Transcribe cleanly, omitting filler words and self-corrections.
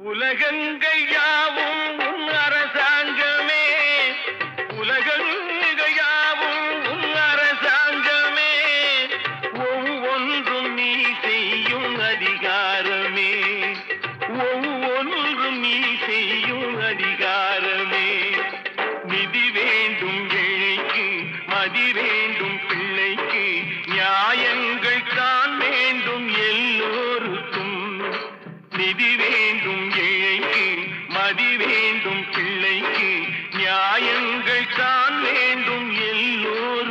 உலகங்கள் யாவும் உன் அரசாங்கமே, உலகங்கள் யாவும் உன் அரசாங்கமே, ஒவ்வொன்றும் நீ செய்யும் அதிகாரமே, ஒவ்வொன்றும் நீ செய்யும் அதிகாரமே. நிதி வேண்டும் ஏழைக்கு, மதி வேண்டும் பிள்ளைக்கு, நியாயங்கள் தான் வேண்டும் எல்லோருக்கும். நிதி வேண்டும் ஏழைக்கு, மதி வேண்டும் பிள்ளைக்கு, நியாயங்கள் தான் வேண்டும் எல்லோருக்கும்.